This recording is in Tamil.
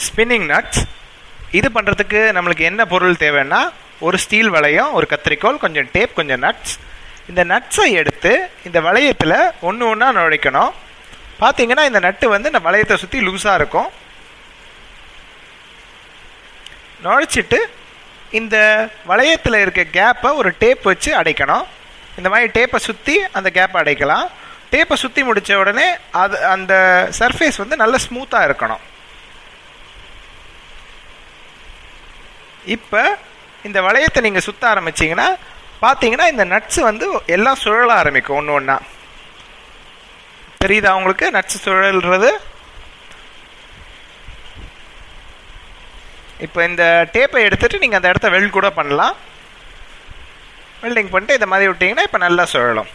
Spinning nuts. இது பண்ணுறதுக்கு நம்மளுக்கு என்ன பொருள் தேவைன்னா, ஒரு ஸ்டீல் வளையம், ஒரு கத்திரிக்கோல், கொஞ்சம் டேப், கொஞ்சம் நட்ஸ். இந்த நட்ஸை எடுத்து இந்த வளையத்தில் ஒன்று ஒன்றா நுழைக்கணும். பார்த்தீங்கன்னா இந்த நட்டு வந்து இந்த வளையத்தை சுற்றி லூஸாக இருக்கும். நுழைச்சிட்டு இந்த வளையத்தில் இருக்க கேப்பை ஒரு டேப் வச்சு அடைக்கணும். இந்த மாதிரி டேப்பை சுற்றி அந்த கேப்பை அடைக்கலாம். டேப்பை சுற்றி முடித்த உடனே அந்த சர்ஃபேஸ் வந்து நல்ல ஸ்மூத்தாக இருக்கணும். இப்போ இந்த வளையத்தை நீங்கள் சுற்ற ஆரம்பிச்சிங்கன்னா பார்த்தீங்கன்னா இந்த நட்ஸு வந்து எல்லாம் சுழல ஆரம்பிக்கும் ஒன்று ஒன்றா. தெரியுதா உங்களுக்கு நட்ஸ் சுழல்றது? இப்போ இந்த டேப்பை எடுத்துகிட்டு நீங்கள் அந்த இடத்த வெல்ட் கூட பண்ணலாம். வெல்டிங் பண்ணிட்டு இந்த மாதிரி விட்டிங்கன்னா இப்போ நல்லா சுழலும்.